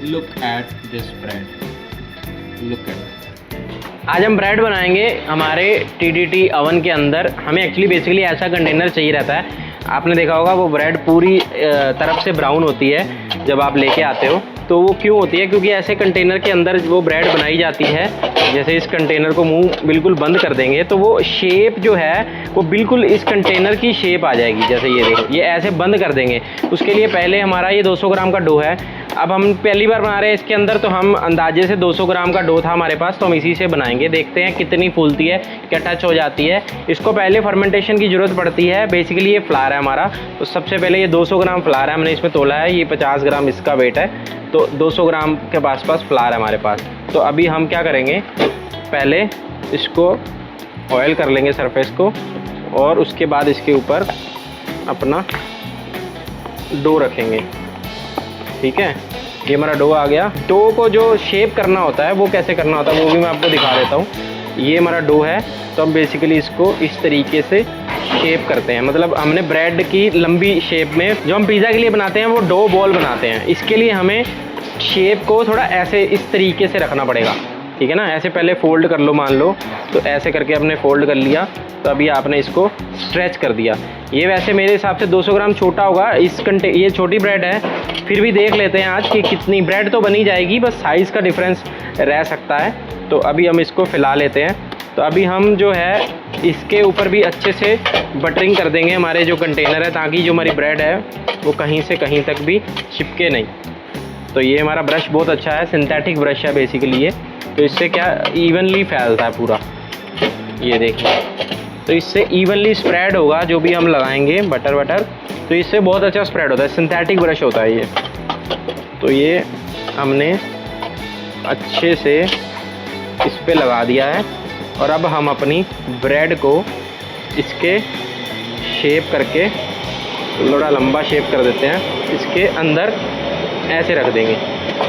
Look at this bread. Look at it. आज हम bread बनाएंगे हमारे TDT अवन के अंदर। हमें एक्चुअली बेसिकली ऐसा कंटेनर चाहिए रहता है। आपने देखा होगा वो ब्रेड पूरी तरफ से ब्राउन होती है जब आप लेके आते हो। तो वो क्यों होती है? क्योंकि ऐसे कंटेनर के अंदर वो ब्रेड बनाई जाती है। जैसे इस कंटेनर को मुंह बिल्कुल बंद कर देंगे तो वो शेप जो है वो बिल्कुल इस कंटेनर की शेप आ जाएगी। जैसे ये देखो, ये ऐसे बंद कर देंगे। उसके लिए पहले हमारा ये 200 ग्राम का डो है। अब हम पहली बार बना रहे हैं इसके अंदर, तो हम अंदाजे से 200 ग्राम का डो था हमारे पास, तो हम इसी से बनाएंगे। देखते हैं कितनी फूलती है, क्या टच हो जाती है। इसको पहले फर्मेंटेशन की ज़रूरत पड़ती है। बेसिकली ये फ्लावर है हमारा, तो सबसे पहले ये 200 ग्राम फ्लावर है, हमने इसमें तोला है। ये 50 ग्राम इसका वेट है, तो 200 ग्राम के पास फ्लावर है हमारे पास। तो अभी हम क्या करेंगे, पहले इसको ऑयल कर लेंगे सरफेस को, और उसके बाद इसके ऊपर अपना डो रखेंगे। ठीक है, ये हमारा डो आ गया। डो को जो शेप करना होता है वो कैसे करना होता है वो भी मैं आपको दिखा देता हूँ। ये हमारा डो है, तो हम बेसिकली इसको इस तरीके से शेप करते हैं। मतलब हमने ब्रेड की लंबी शेप में, जो हम पिज़्ज़ा के लिए बनाते हैं वो डो बॉल बनाते हैं। इसके लिए हमें शेप को थोड़ा ऐसे इस तरीके से रखना पड़ेगा। ठीक है ना, ऐसे पहले फोल्ड कर लो, मान लो तो ऐसे करके आपने फोल्ड कर लिया। तो अभी आपने इसको स्ट्रेच कर दिया। ये वैसे मेरे हिसाब से 200 ग्राम छोटा होगा, ये छोटी ब्रेड है, फिर भी देख लेते हैं आज कि कितनी ब्रेड तो बनी जाएगी, बस साइज़ का डिफरेंस रह सकता है। तो अभी हम इसको फैला लेते हैं। तो अभी हम जो है इसके ऊपर भी अच्छे से बटरिंग कर देंगे हमारे जो कंटेनर है, ताकि जो हमारी ब्रेड है वो कहीं से कहीं तक भी चिपके नहीं। तो ये हमारा ब्रश बहुत अच्छा है, सिंथेटिक ब्रश है बेसिकली ये। तो इससे क्या इवनली फैलता है पूरा, ये देखिए। तो इससे इवनली स्प्रेड होगा जो भी हम लगाएंगे बटर, तो इससे बहुत अच्छा स्प्रेड होता है। सिंथेटिक ब्रश होता है ये। तो ये हमने अच्छे से इस पे लगा दिया है, और अब हम अपनी ब्रेड को इसके शेप करके थोड़ा लंबा शेप कर देते हैं, इसके अंदर ऐसे रख देंगे।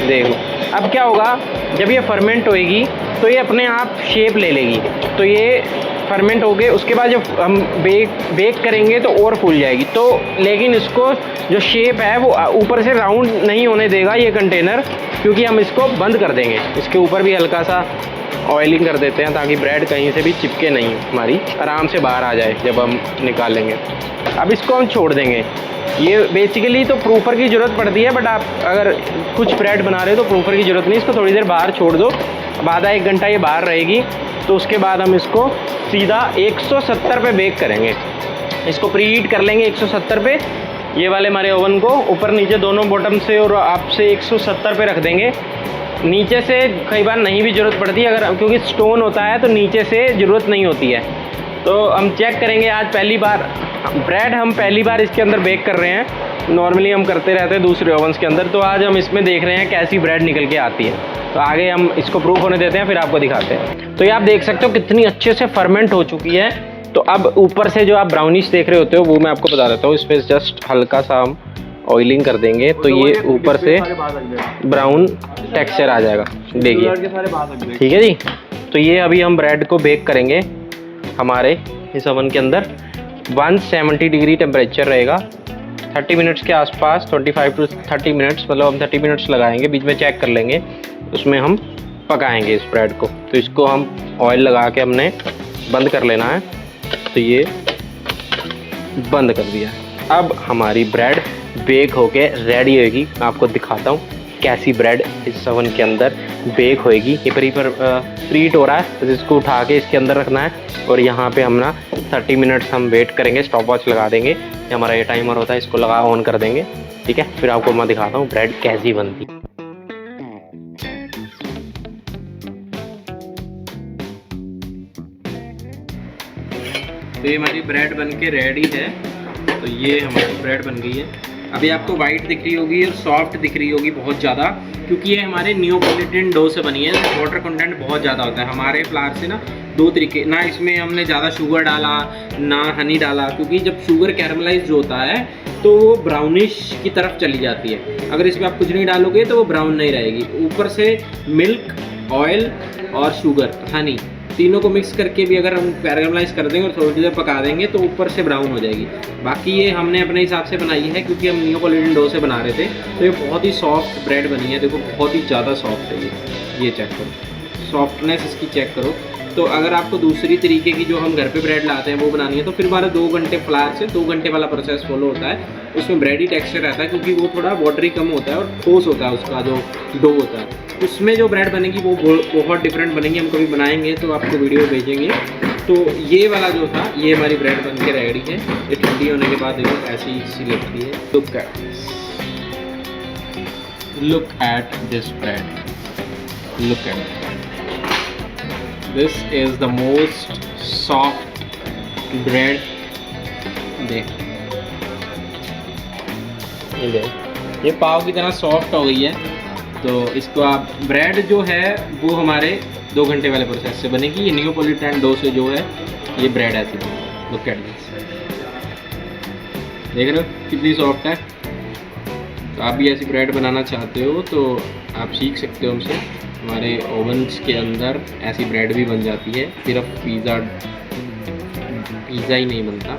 देख लो, अब क्या होगा, जब ये फर्मेंट होएगी तो ये अपने आप शेप ले लेगी। तो ये फर्मेंट हो गए, उसके बाद जब हम बेक करेंगे तो और फूल जाएगी। तो लेकिन इसको जो शेप है वो ऊपर से राउंड नहीं होने देगा ये कंटेनर, क्योंकि हम इसको बंद कर देंगे। इसके ऊपर भी हल्का सा ऑयलिंग कर देते हैं, ताकि ब्रेड कहीं से भी चिपके नहीं, हमारी आराम से बाहर आ जाए जब हम निकालेंगे। अब इसको हम छोड़ देंगे। ये बेसिकली तो प्रूफर की ज़रूरत पड़ती है, बट आप अगर कुछ ब्रेड बना रहे हो तो प्रूफर की ज़रूरत नहीं। इसको थोड़ी देर बाहर छोड़ दो, अब आधा 1 घंटा ये बाहर रहेगी। तो उसके बाद हम इसको सीधा 170 पे बेक करेंगे। इसको प्री हीट कर लेंगे 170 पे। ये वाले हमारे ओवन को ऊपर नीचे दोनों बॉटम से और आप से 170 पे रख देंगे। नीचे से कई बार नहीं भी ज़रूरत पड़ती है, अगर क्योंकि स्टोन होता है तो नीचे से ज़रूरत नहीं होती है। तो हम चेक करेंगे, आज पहली बार ब्रेड हम पहली बार इसके अंदर बेक कर रहे हैं। नॉर्मली हम करते रहते हैं दूसरे ओवन्स के अंदर, तो आज हम इसमें देख रहे हैं कैसी ब्रेड निकल के आती है। तो आगे हम इसको प्रूफ होने देते हैं, फिर आपको दिखाते हैं। तो ये आप देख सकते हो कितनी अच्छे से फर्मेंट हो चुकी है। तो अब ऊपर से जो आप ब्राउनिश देख रहे होते हो वो मैं आपको बता देता हूँ। इस पर जस्ट हल्का सा हम ऑयलिंग कर देंगे, तो ये ऊपर से ब्राउन टेक्सचर आ जाएगा, देखिए। ठीक है जी, तो ये अभी हम ब्रेड को बेक करेंगे हमारे इस ओवन के अंदर। 170 डिग्री टेम्परेचर रहेगा, 30 मिनट्स के आसपास, 25 to 30 मिनट्स, मतलब हम 30 मिनट्स लगाएंगे। बीच में चेक कर लेंगे, उसमें हम पकाएंगे इस ब्रेड को। तो इसको हम ऑयल लगा के हमने बंद कर लेना है। तो ये बंद कर दिया। अब हमारी ब्रेड बेक होके रेडी होएगी। मैं आपको दिखाता हूँ कैसी ब्रेड इस ओवन के अंदर बेक होएगी। ये प्रीहीट हो रहा है, तो इसको उठा के इसके अंदर रखना है, और यहाँ पे हम ना 30 मिनट्स हम वेट करेंगे। स्टॉप वॉच लगा देंगे, ये हमारा ये टाइमर होता है, इसको लगा ऑन कर देंगे। ठीक है, फिर आपको मैं दिखाता हूँ ब्रेड कैसी बनती। तो ये हमारी ब्रेड बन के रेडी है। तो ये हमारी ब्रेड बन गई है। अभी आपको वाइट दिख रही होगी और सॉफ्ट दिख रही होगी बहुत ज़्यादा, क्योंकि ये हमारे नियोपोलिटन डो से बनी है। वाटर कंटेंट बहुत ज़्यादा होता है हमारे फ्लावर से ना। 2 तरीके, ना इसमें हमने ज़्यादा शुगर डाला ना हनी डाला, क्योंकि जब शुगर कैरमलाइज होता है तो वो ब्राउनिश की तरफ चली जाती है। अगर इसमें आप कुछ नहीं डालोगे तो वो ब्राउन नहीं रहेगी। ऊपर से मिल्क, ऑयल और शुगर, हनी, तीनों को मिक्स करके भी अगर हम कैरामलाइज कर देंगे और थोड़ी देर पका देंगे तो ऊपर से ब्राउन हो जाएगी। बाकी ये हमने अपने हिसाब से बनाई है क्योंकि हम नियोपोलिटन डो से बना रहे थे, तो ये बहुत ही सॉफ्ट ब्रेड बनी है। देखो बहुत ही ज़्यादा सॉफ्ट है ये चेक करो, सॉफ्टनेस इसकी चेक करो। तो अगर आपको दूसरी तरीके की जो हम घर पे ब्रेड लाते हैं वो बनानी है तो फिर हमारा 2 घंटे फ्लावर से 2 घंटे वाला प्रोसेस फॉलो होता है। उसमें ब्रेडी टेक्सचर रहता है क्योंकि वो थोड़ा वाटरी कम होता है और ठोस होता है उसका जो डो होता है। उसमें जो ब्रेड बनेगी वो बहुत डिफरेंट बनेगी। हम कभी बनाएंगे तो आपको वीडियो भेजेंगे। तो ये वाला जो था ये हमारी ब्रेड बन के रेडी है। ये ठंडी होने के बाद देखो ऐसी सी लगती है। Look at this bread. Look at it. This is the most soft bread. देख ये पाव की तरह सॉफ्ट हो गई है। तो इसको आप ब्रेड जो है वो हमारे 2 घंटे वाले प्रोसेस से बनेगी। ये नियोपोलिटन डो से जो है ये ब्रेड ऐसी बनेगी। लुक एट दिस, देख रहे हो कितनी सॉफ्ट है। तो आप भी ऐसी ब्रेड बनाना चाहते हो तो आप सीख सकते हो हमसे। हमारे ओवन्स के अंदर ऐसी ब्रेड भी बन जाती है। सिर्फ पिज़्ज़ा ही नहीं बनता।